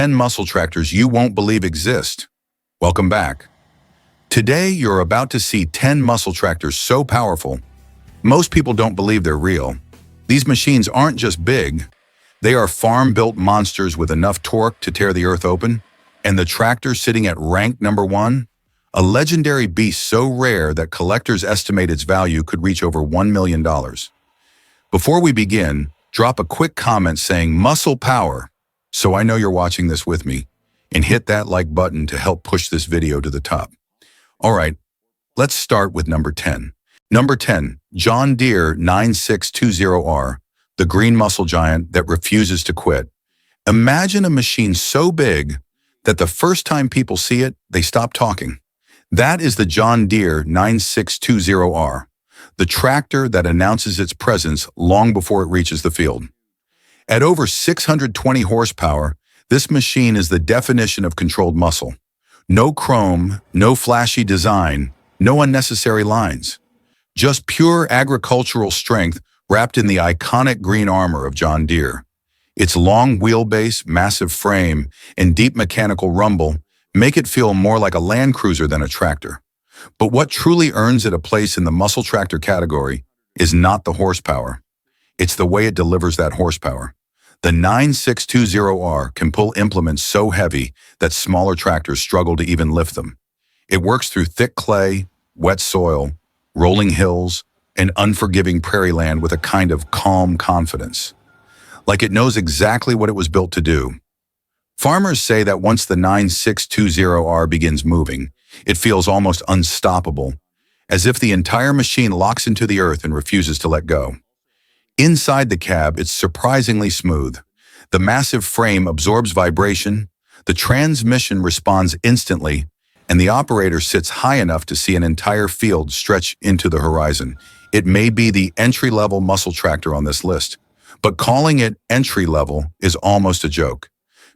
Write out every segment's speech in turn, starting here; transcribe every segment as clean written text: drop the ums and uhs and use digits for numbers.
10 muscle tractors you won't believe exist. Welcome back. Today, you're about to see 10 muscle tractors so powerful, most people don't believe they're real. These machines aren't just big, they are farm-built monsters with enough torque to tear the earth open. And the tractor sitting at rank number 1? A legendary beast so rare that collectors estimate its value could reach over $1 million. Before we begin, drop a quick comment saying muscle power, so I know you're watching this with me, and hit that like button to help push this video to the top. All right, let's start with number 10. Number 10, John Deere 9620R, the green muscle giant that refuses to quit. Imagine a machine so big that the first time people see it, they stop talking. That is the John Deere 9620R, the tractor that announces its presence long before it reaches the field. At over 620 horsepower, this machine is the definition of controlled muscle. No chrome, no flashy design, no unnecessary lines. Just pure agricultural strength wrapped in the iconic green armor of John Deere. Its long wheelbase, massive frame, and deep mechanical rumble make it feel more like a Land Cruiser than a tractor. But what truly earns it a place in the muscle tractor category is not the horsepower. It's the way it delivers that horsepower. The 9620R can pull implements so heavy that smaller tractors struggle to even lift them. It works through thick clay, wet soil, rolling hills, and unforgiving prairie land with a kind of calm confidence. Like it knows exactly what it was built to do. Farmers say that once the 9620R begins moving, it feels almost unstoppable, as if the entire machine locks into the earth and refuses to let go. Inside the cab, it's surprisingly smooth. The massive frame absorbs vibration, the transmission responds instantly, and the operator sits high enough to see an entire field stretch into the horizon. It may be the entry-level muscle tractor on this list, but calling it entry-level is almost a joke.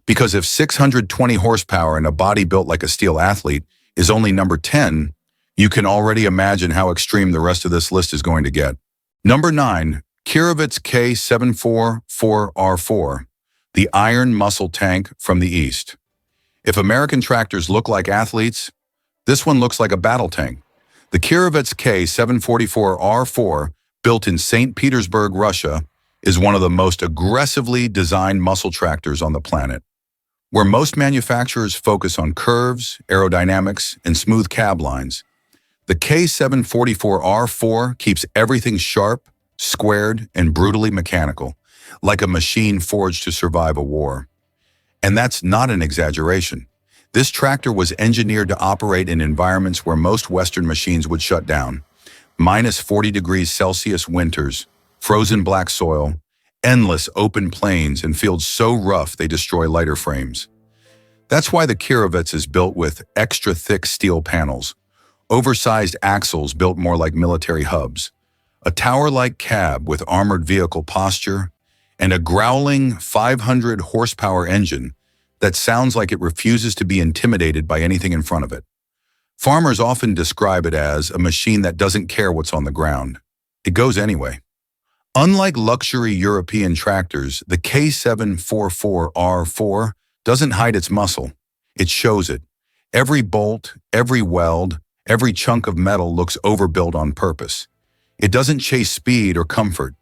Because if 620 horsepower and a body built like a steel athlete is only number 10, you can already imagine how extreme the rest of this list is going to get. Number 9, Kirovets K-744R4, the iron muscle tank from the East. If American tractors look like athletes, this one looks like a battle tank. The Kirovets K-744R4, built in St. Petersburg, Russia, is one of the most aggressively designed muscle tractors on the planet. Where most manufacturers focus on curves, aerodynamics, and smooth cab lines, the K-744R4 keeps everything sharp, squared, and brutally mechanical, like a machine forged to survive a war. And that's not an exaggeration. This tractor was engineered to operate in environments where most Western machines would shut down. Minus 40 degrees Celsius winters, frozen black soil, endless open plains, and fields so rough they destroy lighter frames. That's why the Kirovets is built with extra thick steel panels, oversized axles built more like military hubs, a tower-like cab with armored vehicle posture, and a growling 500 horsepower engine that sounds like it refuses to be intimidated by anything in front of it. Farmers often describe it as a machine that doesn't care what's on the ground. It goes anyway. Unlike luxury European tractors, the K-744R4 doesn't hide its muscle. It shows it. Every bolt, every weld, every chunk of metal looks overbuilt on purpose. It doesn't chase speed or comfort.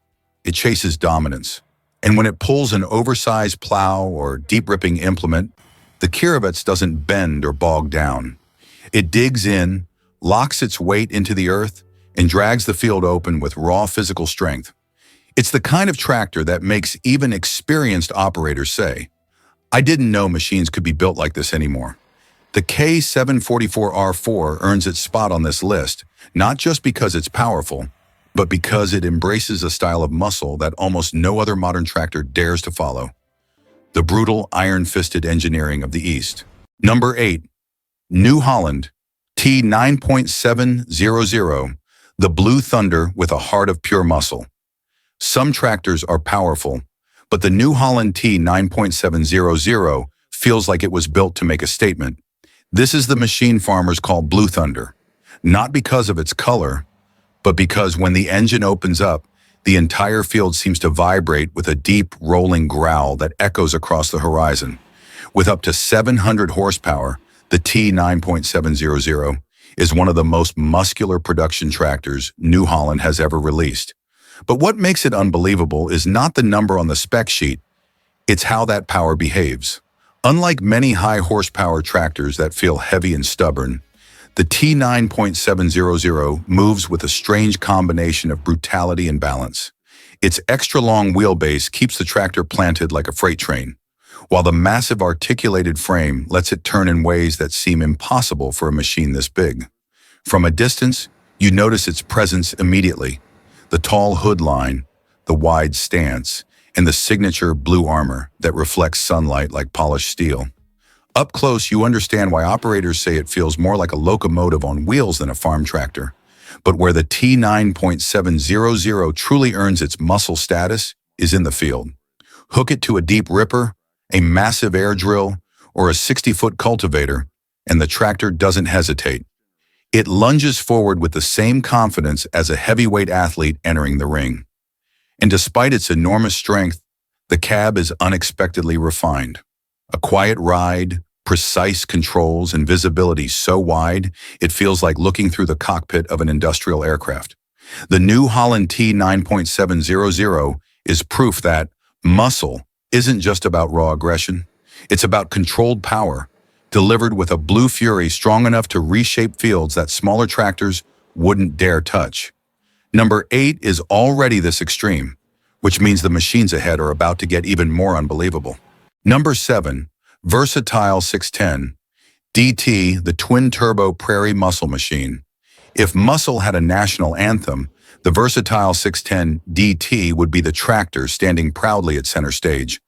It chases dominance. And when it pulls an oversized plow or deep-ripping implement, the Kirovets doesn't bend or bog down. It digs in, locks its weight into the earth, and drags the field open with raw physical strength. It's the kind of tractor that makes even experienced operators say, "I didn't know machines could be built like this anymore." The K-744R4 earns its spot on this list, not just because it's powerful, but because it embraces a style of muscle that almost no other modern tractor dares to follow. The brutal, iron-fisted engineering of the East. Number 8, New Holland T9.700, the Blue Thunder with a heart of pure muscle. Some tractors are powerful, but the New Holland T9.700 feels like it was built to make a statement. This is the machine farmers call Blue Thunder, not because of its color, but because when the engine opens up, the entire field seems to vibrate with a deep, rolling growl that echoes across the horizon. With up to 700 horsepower, the T9.700 is one of the most muscular production tractors New Holland has ever released. But what makes it unbelievable is not the number on the spec sheet, it's how that power behaves. Unlike many high horsepower tractors that feel heavy and stubborn, the T9.700 moves with a strange combination of brutality and balance. Its extra-long wheelbase keeps the tractor planted like a freight train, while the massive articulated frame lets it turn in ways that seem impossible for a machine this big. From a distance, you notice its presence immediately. The tall hood line, the wide stance, and the signature blue armor that reflects sunlight like polished steel. Up close, you understand why operators say it feels more like a locomotive on wheels than a farm tractor. But where the T9.700 truly earns its muscle status is in the field. Hook it to a deep ripper, a massive air drill, or a 60-foot cultivator, and the tractor doesn't hesitate. It lunges forward with the same confidence as a heavyweight athlete entering the ring. And despite its enormous strength, the cab is unexpectedly refined. A quiet ride, precise controls, and visibility so wide, it feels like looking through the cockpit of an industrial aircraft. The New Holland T9.700 is proof that muscle isn't just about raw aggression. It's about controlled power, delivered with a blue fury strong enough to reshape fields that smaller tractors wouldn't dare touch. Number 8 is already this extreme, which means the machines ahead are about to get even more unbelievable. Number 7, Versatile 610, DT, the twin-turbo prairie muscle machine. If muscle had a national anthem, the Versatile 610 DT would be the tractor standing proudly at center stage.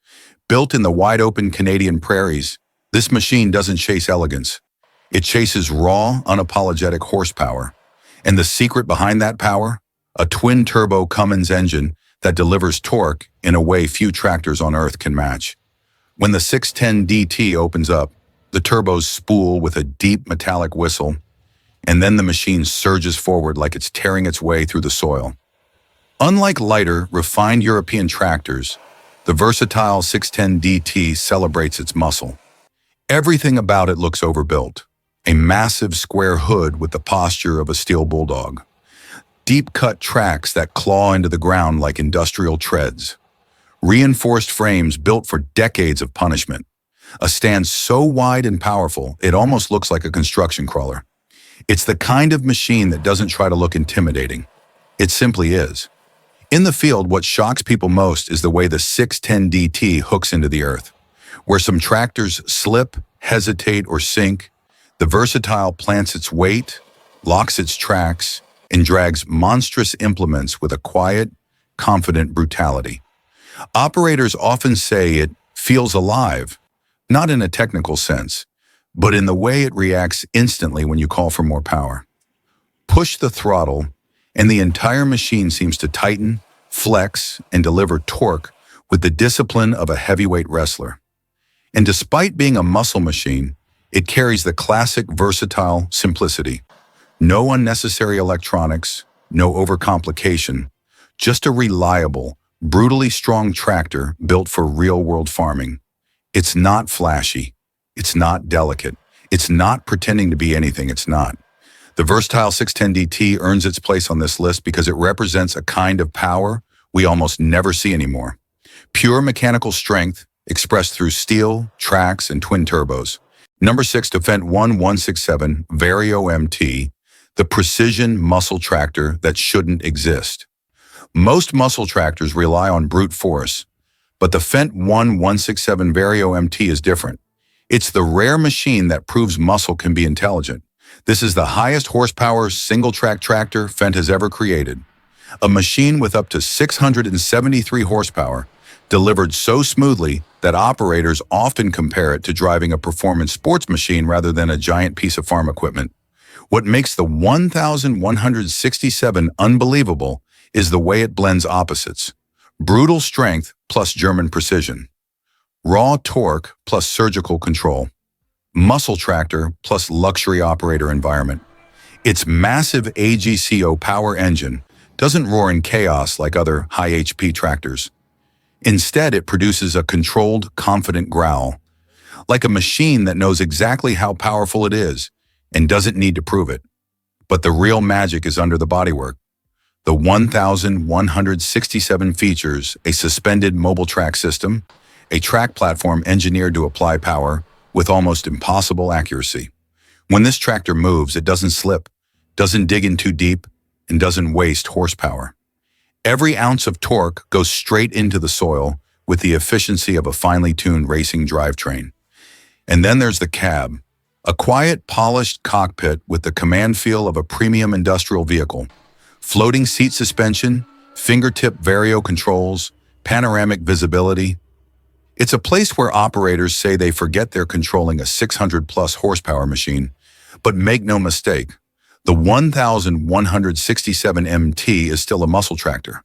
Built in the wide-open Canadian prairies, this machine doesn't chase elegance. It chases raw, unapologetic horsepower. And the secret behind that power? A twin-turbo Cummins engine that delivers torque in a way few tractors on Earth can match. When the 610 DT opens up, the turbos spool with a deep metallic whistle, and then the machine surges forward like it's tearing its way through the soil. Unlike lighter, refined European tractors, the Versatile 610 DT celebrates its muscle. Everything about it looks overbuilt. A massive square hood with the posture of a steel bulldog. Deep-cut tracks that claw into the ground like industrial treads. Reinforced frames built for decades of punishment. A stand so wide and powerful, it almost looks like a construction crawler. It's the kind of machine that doesn't try to look intimidating. It simply is. In the field, what shocks people most is the way the 610 DT hooks into the earth. Where some tractors slip, hesitate, or sink, the Versatile plants its weight, locks its tracks, and drags monstrous implements with a quiet, confident brutality. Operators often say it feels alive, not in a technical sense, but in the way it reacts instantly when you call for more power. Push the throttle, and the entire machine seems to tighten, flex, and deliver torque with the discipline of a heavyweight wrestler. And despite being a muscle machine, it carries the classic Versatile simplicity. No unnecessary electronics, no overcomplication, just a reliable, brutally strong tractor built for real-world farming. It's not flashy. It's not delicate. It's not pretending to be anything it's not. The Versatile 610 DT earns its place on this list because it represents a kind of power we almost never see anymore. Pure mechanical strength expressed through steel, tracks, and twin turbos. Number 6, the Fendt 1167 Vario MT, the precision muscle tractor that shouldn't exist. Most muscle tractors rely on brute force, but the Fendt 1167 Vario MT is different. It's the rare machine that proves muscle can be intelligent. This is the highest horsepower single-track tractor Fendt has ever created. A machine with up to 673 horsepower, delivered so smoothly that operators often compare it to driving a performance sports machine rather than a giant piece of farm equipment. What makes the 1167 unbelievable is the way it blends opposites. Brutal strength plus German precision. Raw torque plus surgical control. Muscle tractor plus luxury operator environment. Its massive AGCO power engine doesn't roar in chaos like other high HP tractors. Instead, it produces a controlled, confident growl, like a machine that knows exactly how powerful it is and doesn't need to prove it. But the real magic is under the bodywork. The 1,167 features a suspended mobile track system, a track platform engineered to apply power with almost impossible accuracy. When this tractor moves, it doesn't slip, doesn't dig in too deep, and doesn't waste horsepower. Every ounce of torque goes straight into the soil with the efficiency of a finely tuned racing drivetrain. And then there's the cab, a quiet, polished cockpit with the command feel of a premium industrial vehicle. Floating seat suspension, fingertip Vario controls, panoramic visibility. It's a place where operators say they forget they're controlling a 600-plus horsepower machine. But make no mistake, the 1,167 MT is still a muscle tractor.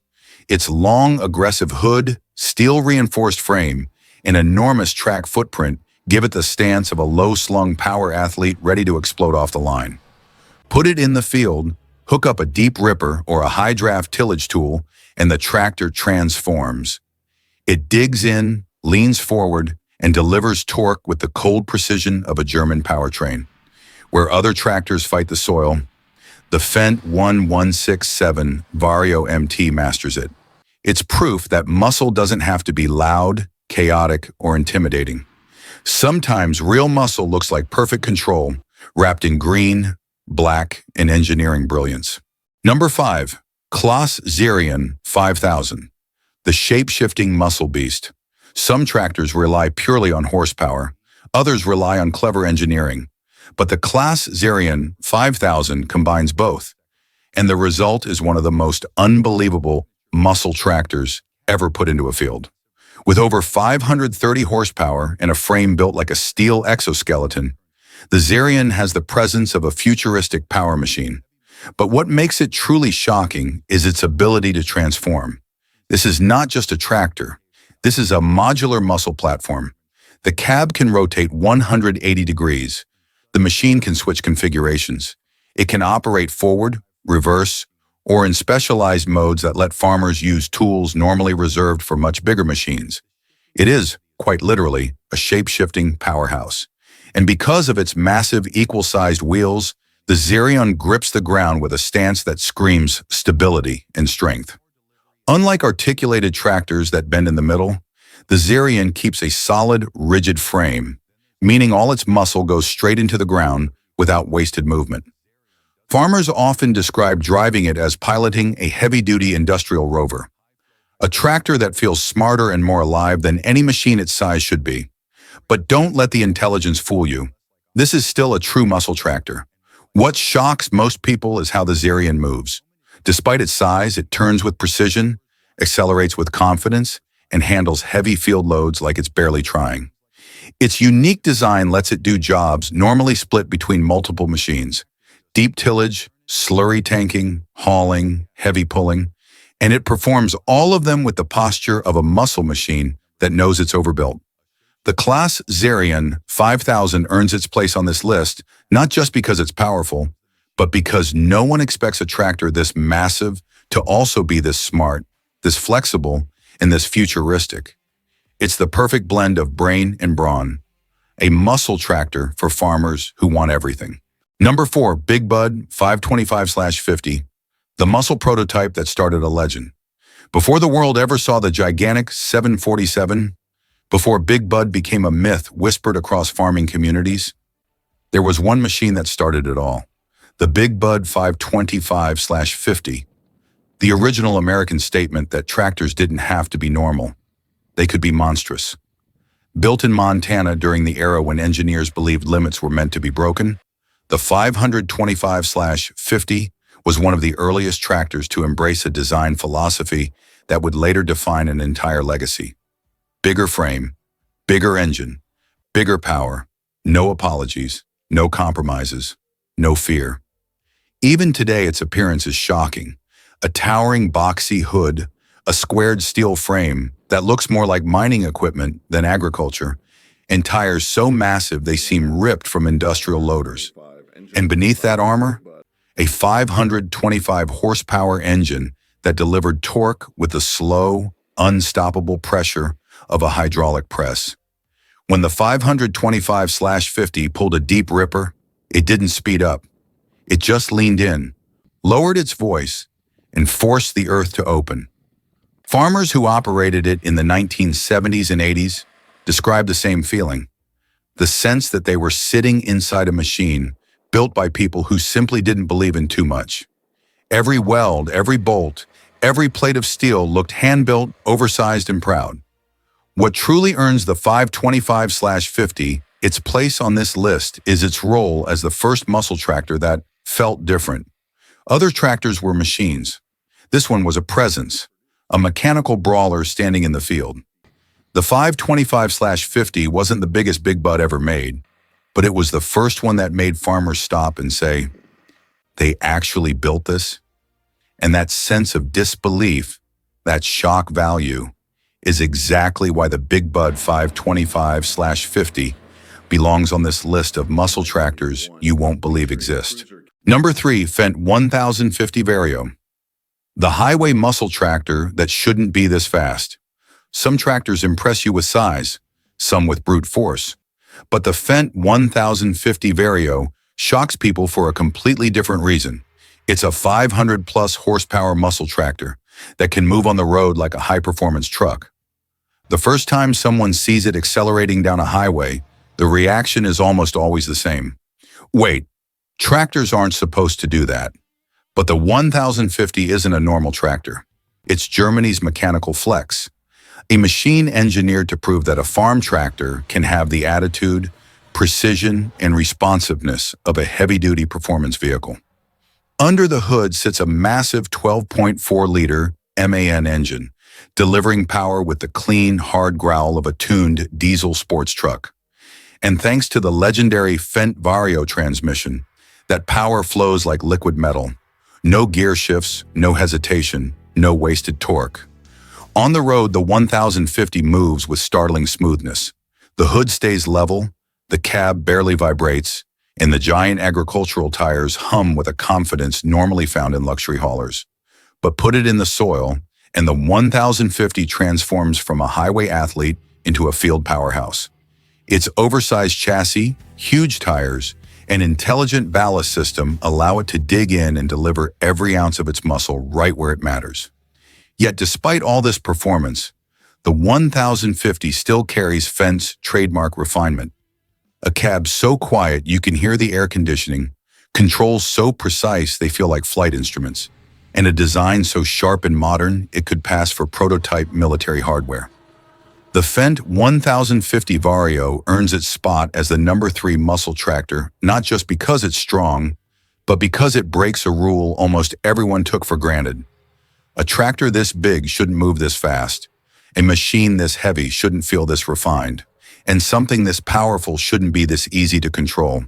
Its long, aggressive hood, steel-reinforced frame, and enormous track footprint give it the stance of a low-slung power athlete ready to explode off the line. Put it in the field, hook up a deep ripper or a high-draft tillage tool, and the tractor transforms. It digs in, leans forward, and delivers torque with the cold precision of a German powertrain. Where other tractors fight the soil, the Fendt 1167 Vario MT masters it. It's proof that muscle doesn't have to be loud, chaotic, or intimidating. Sometimes real muscle looks like perfect control, wrapped in green, black, and engineering brilliance. Number 5, Claas Xerion 5000, the shape-shifting muscle beast. Some tractors rely purely on horsepower, others rely on clever engineering. But the Claas Xerion 5000 combines both, and the result is one of the most unbelievable muscle tractors ever put into a field. With over 530 horsepower and a frame built like a steel exoskeleton, the Xerion has the presence of a futuristic power machine. But what makes it truly shocking is its ability to transform. This is not just a tractor. This is a modular muscle platform. The cab can rotate 180 degrees. The machine can switch configurations. It can operate forward, reverse, or in specialized modes that let farmers use tools normally reserved for much bigger machines. It is, quite literally, a shape-shifting powerhouse. And because of its massive, equal-sized wheels, the Xerion grips the ground with a stance that screams stability and strength. Unlike articulated tractors that bend in the middle, the Xerion keeps a solid, rigid frame, meaning all its muscle goes straight into the ground without wasted movement. Farmers often describe driving it as piloting a heavy-duty industrial rover, a tractor that feels smarter and more alive than any machine its size should be. But don't let the intelligence fool you. This is still a true muscle tractor. What shocks most people is how the Xerion moves. Despite its size, it turns with precision, accelerates with confidence, and handles heavy field loads like it's barely trying. Its unique design lets it do jobs normally split between multiple machines: deep tillage, slurry tanking, hauling, heavy pulling, and it performs all of them with the posture of a muscle machine that knows it's overbuilt. The Claas Xerion 5000 earns its place on this list not just because it's powerful, but because no one expects a tractor this massive to also be this smart, this flexible, and this futuristic. It's the perfect blend of brain and brawn, a muscle tractor for farmers who want everything. Number 4, Big Bud 525/50, the muscle prototype that started a legend. Before the world ever saw the gigantic 747, before Big Bud became a myth whispered across farming communities, there was one machine that started it all: the Big Bud 525/50, the original American statement that tractors didn't have to be normal. They could be monstrous. Built in Montana during the era when engineers believed limits were meant to be broken, the 525/50 was one of the earliest tractors to embrace a design philosophy that would later define an entire legacy. Bigger frame, bigger engine, bigger power, no apologies, no compromises, no fear. Even today, its appearance is shocking. A towering boxy hood, a squared steel frame that looks more like mining equipment than agriculture, and tires so massive they seem ripped from industrial loaders. And beneath that armor, a 525 horsepower engine that delivered torque with the slow, unstoppable pressure of a hydraulic press. When the 525/50 pulled a deep ripper, it didn't speed up. It just leaned in, lowered its voice, and forced the earth to open. Farmers who operated it in the 1970s and 80s described the same feeling, the sense that they were sitting inside a machine built by people who simply didn't believe in too much. Every weld, every bolt, every plate of steel looked hand-built, oversized, and proud. What truly earns the 525/50 its place on this list is its role as the first muscle tractor that felt different. Other tractors were machines. This one was a presence, a mechanical brawler standing in the field. The 525/50 wasn't the biggest big bud ever made, but it was the first one that made farmers stop and say, they actually built this? And that sense of disbelief, that shock value, is exactly why the Big Bud 525/50 belongs on this list of muscle tractors you won't believe exist. Number 3, Fendt 1050 Vario. The highway muscle tractor that shouldn't be this fast. Some tractors impress you with size, some with brute force. But the Fendt 1050 Vario shocks people for a completely different reason. It's a 500-plus horsepower muscle tractor that can move on the road like a high-performance truck. The first time someone sees it accelerating down a highway, the reaction is almost always the same. Wait, tractors aren't supposed to do that. But the 1050 isn't a normal tractor. It's Germany's mechanical flex, a machine engineered to prove that a farm tractor can have the attitude, precision, and responsiveness of a heavy-duty performance vehicle. Under the hood sits a massive 12.4-liter MAN engine, delivering power with the clean, hard growl of a tuned diesel sports truck. And thanks to the legendary Fendt Vario transmission, that power flows like liquid metal. No gear shifts, no hesitation, no wasted torque. On the road, the 1050 moves with startling smoothness. The hood stays level, the cab barely vibrates, and the giant agricultural tires hum with a confidence normally found in luxury haulers. But put it in the soil, and the 1050 transforms from a highway athlete into a field powerhouse. Its oversized chassis, huge tires, and intelligent ballast system allow it to dig in and deliver every ounce of its muscle right where it matters. Yet despite all this performance, the 1050 still carries Fendt's trademark refinement. A cab so quiet you can hear the air conditioning, controls so precise they feel like flight instruments, and a design so sharp and modern it could pass for prototype military hardware. The Fendt 1050 Vario earns its spot as the number 3 muscle tractor not just because it's strong, but because it breaks a rule almost everyone took for granted. A tractor this big shouldn't move this fast. A machine this heavy shouldn't feel this refined. And something this powerful shouldn't be this easy to control.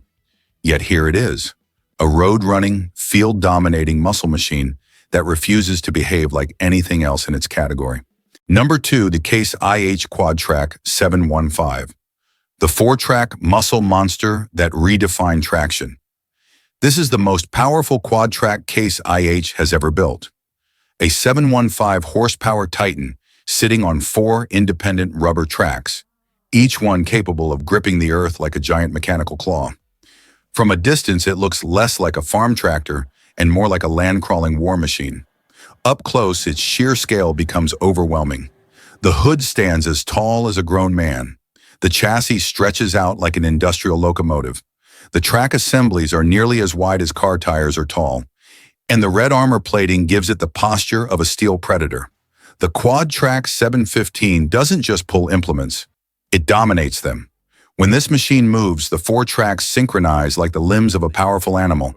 Yet here it is, a road-running, field-dominating muscle machine that refuses to behave like anything else in its category. Number 2, the Claas IH Quadtrac 715. The 4-track muscle monster that redefined traction. This is the most powerful quad-track Claas IH has ever built. A 715 horsepower titan sitting on 4 independent rubber tracks, each one capable of gripping the earth like a giant mechanical claw. From a distance, it looks less like a farm tractor and more like a land-crawling war machine. Up close, its sheer scale becomes overwhelming. The hood stands as tall as a grown man. The chassis stretches out like an industrial locomotive. The track assemblies are nearly as wide as car tires are tall. And the red armor plating gives it the posture of a steel predator. The Quadtrac 715 doesn't just pull implements, it dominates them. When this machine moves, the 4 tracks synchronize like the limbs of a powerful animal,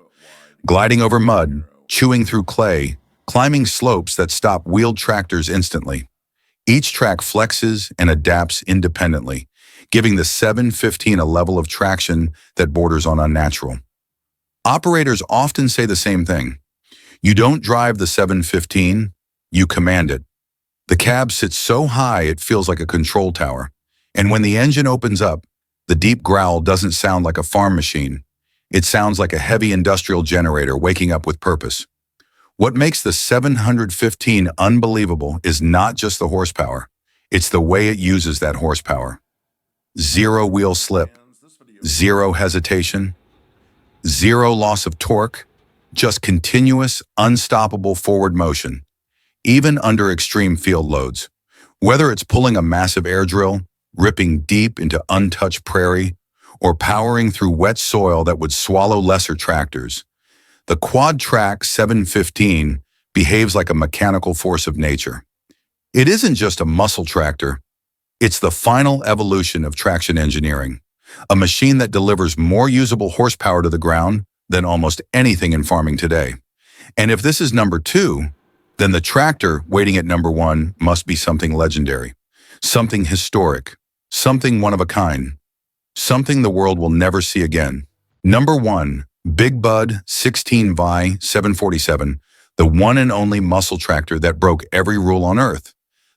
gliding over mud, chewing through clay, climbing slopes that stop wheeled tractors instantly. Each track flexes and adapts independently, giving the 715 a level of traction that borders on unnatural. Operators often say the same thing. You don't drive the 715, you command it. The cab sits so high it feels like a control tower. And when the engine opens up, the deep growl doesn't sound like a farm machine. It sounds like a heavy industrial generator waking up with purpose. What makes the 715 unbelievable is not just the horsepower. It's the way it uses that horsepower. zero wheel slip, zero hesitation, zero loss of torque, just continuous, unstoppable forward motion, even under extreme field loads. Whether it's pulling a massive air drill, ripping deep into untouched prairie, or powering through wet soil that would swallow lesser tractors, the Quadtrac 715 behaves like a mechanical force of nature. It isn't just a muscle tractor, it's the final evolution of traction engineering, a machine that delivers more usable horsepower to the ground than almost anything in farming today. And if this is number two, then the tractor waiting at number one must be something legendary, something historic, something one of a kind, something the world will never see again. Number one, Big Bud 16V 747, the one and only muscle tractor that broke every rule on earth.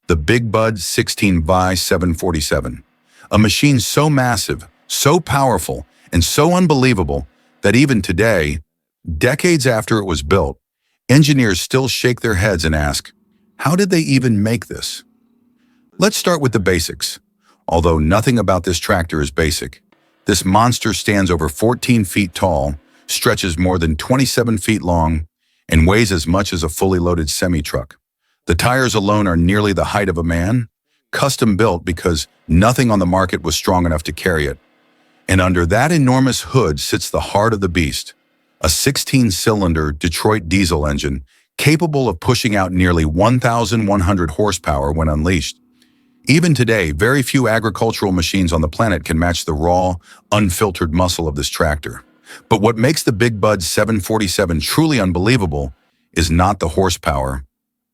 The Big Bud 16V 747, a machine so massive, so powerful, and so unbelievable that even today, decades after it was built, engineers still shake their heads and ask, how did they even make this? Let's start with the basics. Although nothing about this tractor is basic, this monster stands over 14 feet tall, stretches more than 27 feet long, and weighs as much as a fully loaded semi-truck. The tires alone are nearly the height of a man, custom built because nothing on the market was strong enough to carry it. And under that enormous hood sits the heart of the beast, a 16-cylinder Detroit diesel engine capable of pushing out nearly 1,100 horsepower when unleashed. Even today, very few agricultural machines on the planet can match the raw, unfiltered muscle of this tractor. But what makes the Big Bud 747 truly unbelievable is not the horsepower,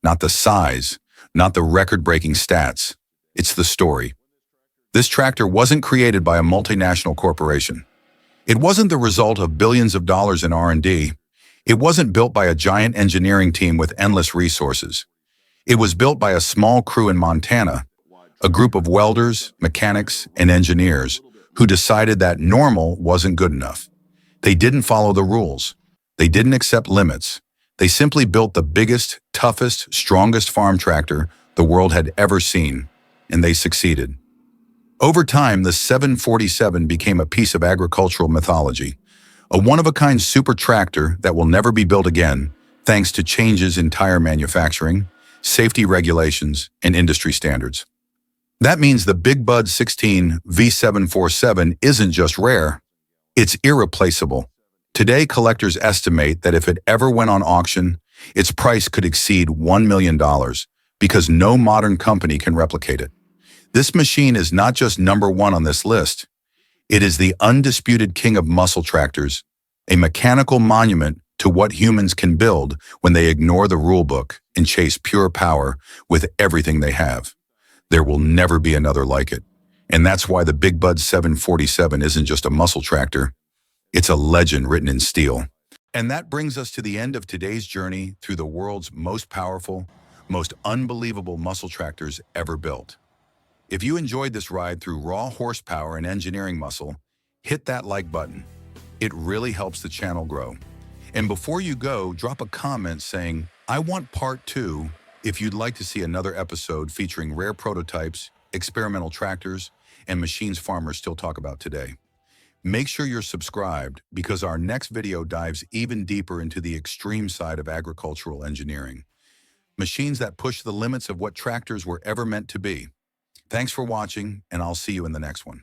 not the size, not the record-breaking stats. It's the story. This tractor wasn't created by a multinational corporation. It wasn't the result of billions of dollars in R&D. It wasn't built by a giant engineering team with endless resources. It was built by a small crew in Montana, a group of welders, mechanics, and engineers who decided that normal wasn't good enough. They didn't follow the rules. They didn't accept limits. They simply built the biggest, toughest, strongest farm tractor the world had ever seen, and they succeeded. Over time, the 747 became a piece of agricultural mythology, a one-of-a-kind super tractor that will never be built again, thanks to changes in tire manufacturing, safety regulations, and industry standards. That means the Big Bud 16 V747 isn't just rare, it's irreplaceable. Today, collectors estimate that if it ever went on auction, its price could exceed $1 million because no modern company can replicate it. This machine is not just number one on this list. It is the undisputed king of muscle tractors, a mechanical monument to what humans can build when they ignore the rule book and chase pure power with everything they have. There will never be another like it. And that's why the Big Bud 747 isn't just a muscle tractor. It's a legend written in steel. And that brings us to the end of today's journey through the world's most powerful, most unbelievable muscle tractors ever built. If you enjoyed this ride through raw horsepower and engineering muscle, hit that like button. It really helps the channel grow. And before you go, drop a comment saying, I want part 2 if you'd like to see another episode featuring rare prototypes, experimental tractors, and machines farmers still talk about today. Make sure you're subscribed because our next video dives even deeper into the extreme side of agricultural engineering. Machines that push the limits of what tractors were ever meant to be. Thanks for watching, and I'll see you in the next one.